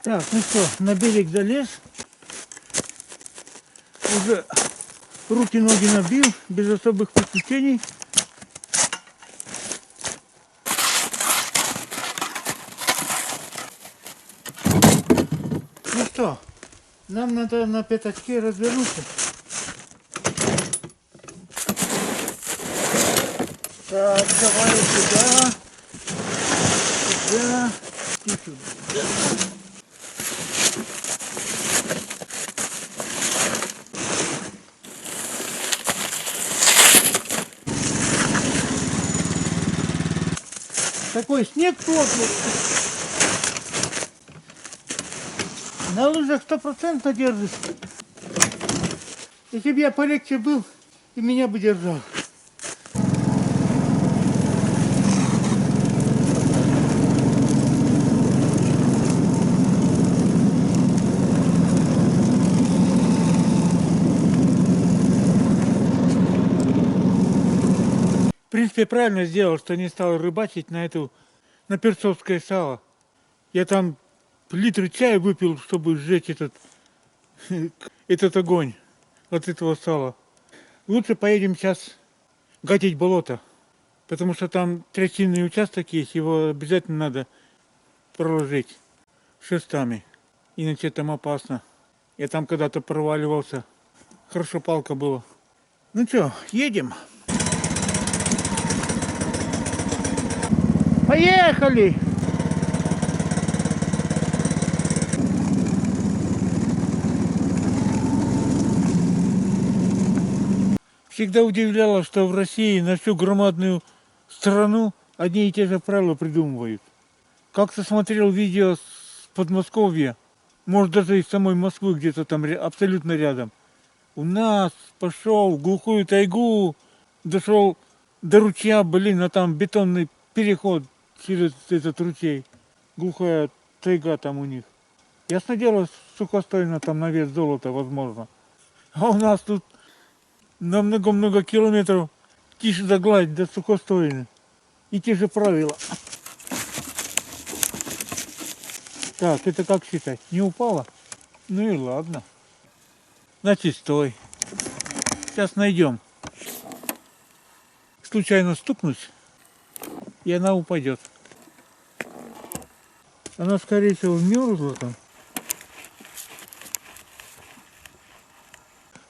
Так, ну что, на берег залез. Уже руки-ноги набил, без особых приключений. Ну что, нам надо на пятачке развернуться. Так, давай сюда, сюда и сюда. Такой снег плотный. На лыжах 100% держится. Если бы я полегче был, и меня бы держал. В принципе, правильно сделал, что не стал рыбачить на перцовское сало. Я там литр чая выпил, чтобы сжечь этот огонь от этого сала. Лучше поедем сейчас гатить болото, потому что там трясинный участок есть, его обязательно надо проложить шестами, иначе там опасно. Я там когда-то проваливался, хорошо палка была. Ну что, едем? Поехали! Всегда удивляло, что в России на всю громадную страну одни и те же правила придумывают. Как-то смотрел видео с Подмосковья, может даже из самой Москвы, где-то там абсолютно рядом. У нас пошел в глухую тайгу, дошел до ручья, а там бетонный переход через этот ручей. Глухая тайга там у них. Ясно дело, сухостойно там на вес золота возможно. А у нас тут на много-много километров тише да гладь, да сухостойно. И те же правила. Так, это как считать? Не упало? Ну и ладно. Значит, стой. Сейчас найдем. Случайно стукнуть, и она упадет. Она, скорее всего, вмерзла там.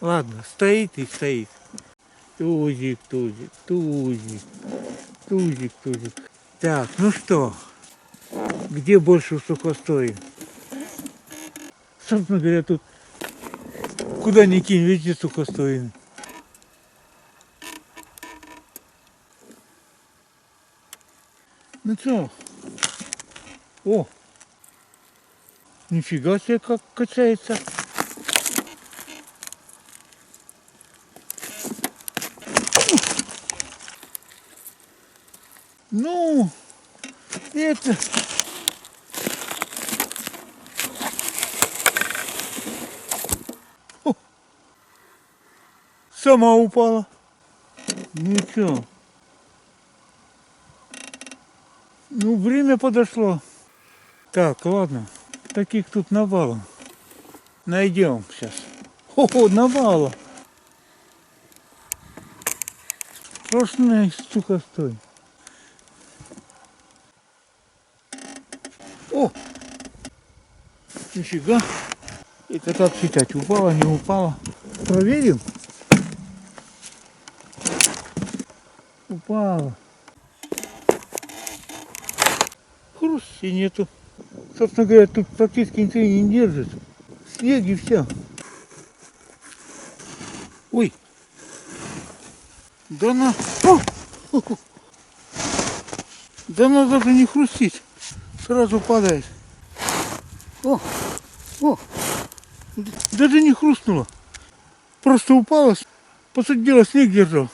Ладно, стоит и стоит. Тузик, тузик, тузик, тузик, тузик. Так, ну что, где больше сухостоин? Собственно говоря, тут куда ни кинь, везде сухостоин. Ну что? О! Нифига себе, как качается. Ну, это... О, сама упала. Ну что? Ну, время подошло. Так, ладно. Таких тут навалом. Найдем сейчас. О, навалом. Сплошной сухостой. О! Нифига. Это как считать? Упала, не упала? Проверим. Упала. Хруст и нету. Собственно говоря, тут практически ничего не держит. Снег и все. Ой. Да она... Да она даже не хрустит. Сразу падает. О! Даже не хрустнула. Просто упала. По сути дела, снег держал.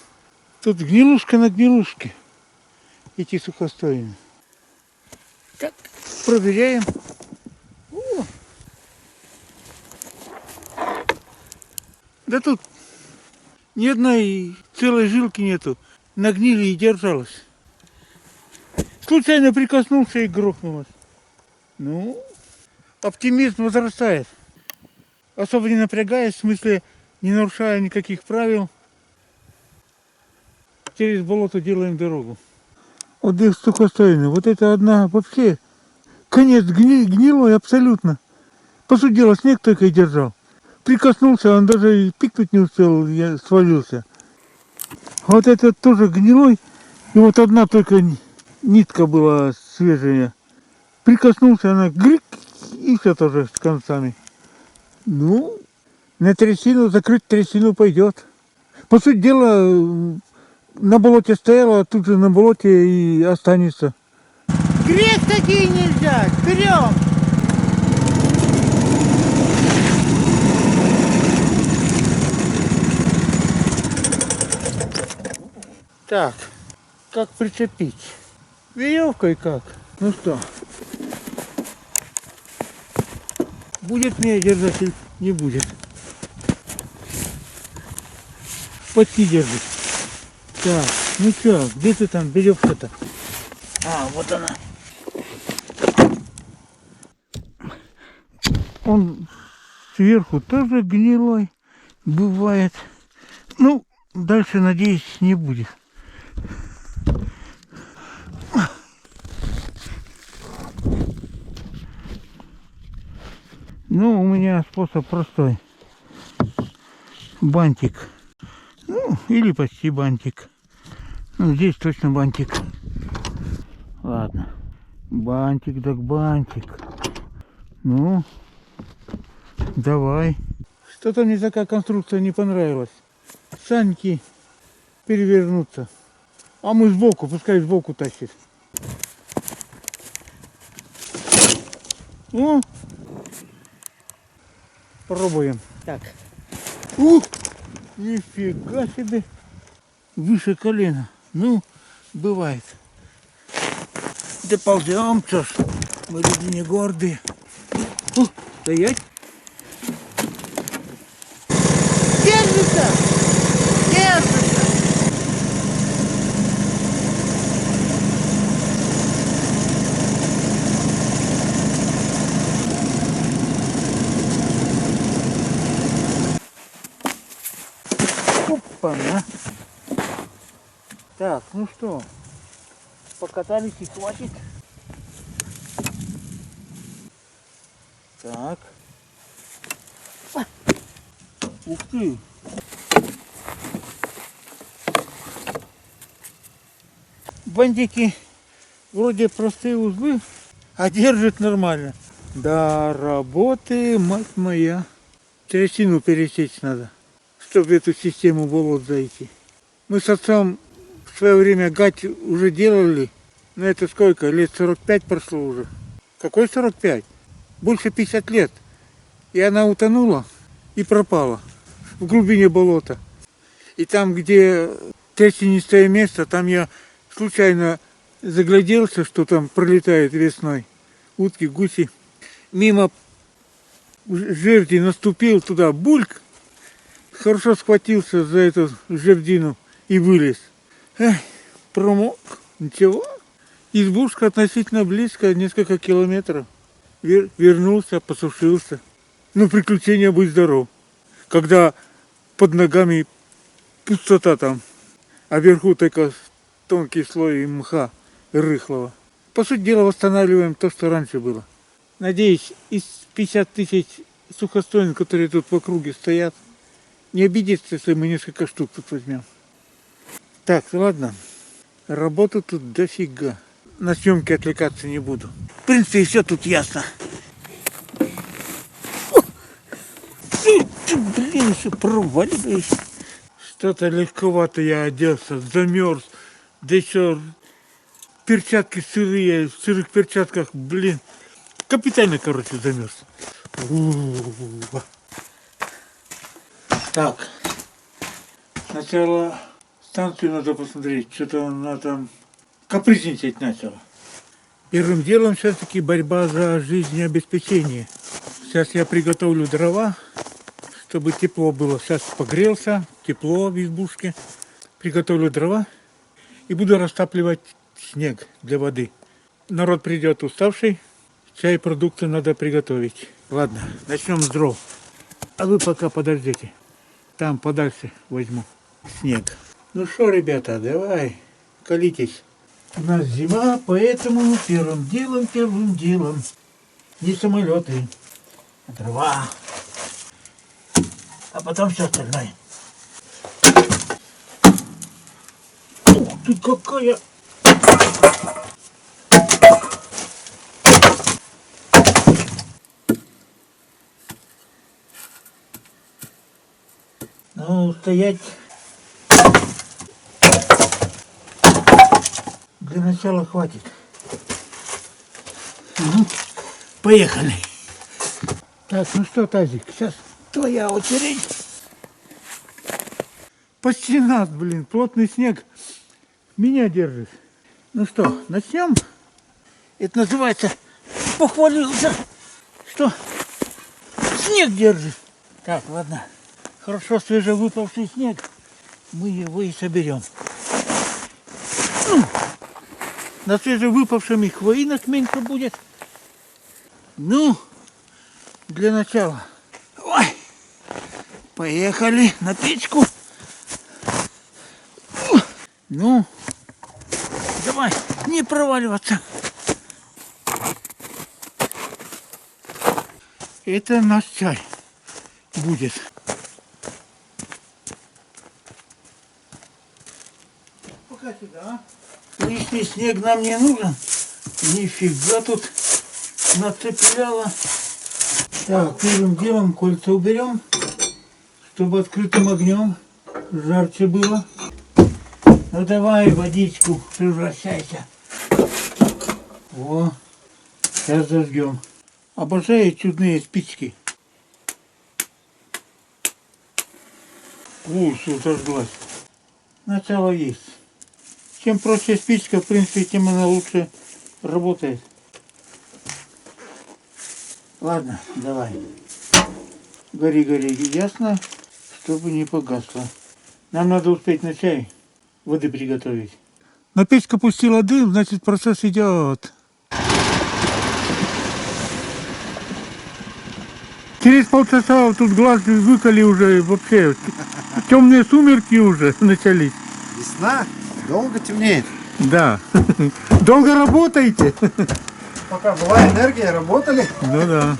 Тут гнилушка на гнилушке. Эти сухостойные. Так, проверяем. О. Да тут ни одной целой жилки нету. Нагнили и держалась. Случайно прикоснулся и грохнулась. Ну, Оптимизм возрастает. Особо не напрягаясь, в смысле не нарушая никаких правил. Через болото делаем дорогу. Вот здесь сухостойный. Вот это одна вообще конец гнилой абсолютно. По сути дела, снег только и держал. Прикоснулся, он даже и пикнуть не успел, я свалился. Вот этот тоже гнилой. И вот одна только нитка была свежая. Прикоснулся, она грик, и все тоже с концами. Ну, на трясину, закрыть трясину пойдет. По сути дела, на болоте стояла, тут же на болоте и останется. Грех такие нельзя! Вперед! Так, как прицепить? Веревкой как? Ну что? Будет меня держать или не будет? Почти держит. Так, ну что, где ты там веревка-то? А, вот она. Он сверху тоже гнилой бывает. Ну, дальше, надеюсь, не будет. Ну, у меня способ простой. Бантик. Ну, или почти бантик. Ну, здесь точно бантик. Ладно. Бантик так бантик. Ну, давай. Что-то мне такая конструкция не понравилась. Саньки перевернуться. А мы сбоку, пускай сбоку тащит. Ну, пробуем. Так. Нифига себе. Выше колена. Ну, бывает. Доползем, что ж. Мы люди не гордые. Стоять. Держится! Держится! Опа-на. Так, ну что, покатались и хватит. Так. Ух ты. Бантики вроде простые узлы, а держит нормально. Да, работы, мать моя. Трясину пересечь надо, чтобы эту систему болот зайти. Мы с отцом в свое время гать уже делали. Но это сколько? Лет 45 прошло уже. Какой 45? Больше 50 лет. И она утонула и пропала в глубине болота. И там, где трясинистое место, там я случайно загляделся, что там пролетает весной. Утки, гуси. Мимо жерди наступил туда, бульк. Хорошо схватился за эту жердину и вылез. Эх, промок. Ничего. Избушка относительно близко, несколько километров. Вернулся, посушился. Ну, приключения, будь здоров. Когда под ногами пустота там, а вверху только тонкий слой мха рыхлого. По сути дела, восстанавливаем то, что раньше было. Надеюсь, из 50 тысяч сухостойных, которые тут в округе стоят, не обидится, если мы несколько штук тут возьмем. Так, ладно. Работы тут дофига. На съемки отвлекаться не буду. В принципе, все тут ясно. Блин, еще проваливаюсь. Что-то легковато я оделся, замерз. Да еще перчатки сырые, в сырых перчатках, блин. Капитально, короче, замерз. Так. Сначала станцию надо посмотреть. Что-то она там капризничать начала. Первым делом все-таки борьба за жизнеобеспечение. Сейчас я приготовлю дрова, чтобы тепло было. Сейчас погрелся, тепло в избушке. Приготовлю дрова и буду растапливать снег для воды. Народ придет уставший, Чай, продукты надо приготовить. Ладно, начнем с дров. А вы пока подождите. Там подальше возьму снег. Ну что, ребята, давай, колитесь. У нас зима, поэтому первым делом не самолеты, а дрова. А потом все остальное. Ух ты, какая! Ну, стоять. Для начала хватит. Ну, поехали. Так, ну что, Тазик, сейчас твоя очередь. Почти нас, блин, плотный снег меня держит. Ну что, начнем? Это называется похвалился, что снег держит. Так, ладно. Хорошо свежевыпавший снег. Мы его и соберем. Ну, на свежевыпавшем и хвоинок меньше будет. Ну, для начала. Ой, поехали на печку. Ну, давай, не проваливаться. Это наш чай будет. Пока сюда. Лишний снег нам не нужен. Нифига тут нацепляло. Так, первым делом кольца уберем, чтобы открытым огнем жарче было. Ну давай водичку, превращайся. О, сейчас зажгем. Обожаю чудные спички. Все зажглась. Начало есть. Чем проще спичка, в принципе, тем она лучше работает. Ладно, давай. Гори, гори, ясно, чтобы не погасло. Нам надо успеть на чай воды приготовить. Но печка пустила дым, значит процесс идет. Через полчаса тут глаз выколи уже вообще. Темные сумерки уже начались. Весна долго темнеет. Да. Долго работаете? Пока была энергия, работали. Ну да.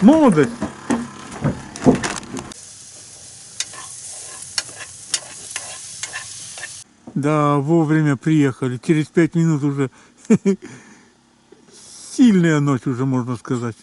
Молодость. Да, вовремя приехали. Через 5 минут уже сильная ночь уже, можно сказать.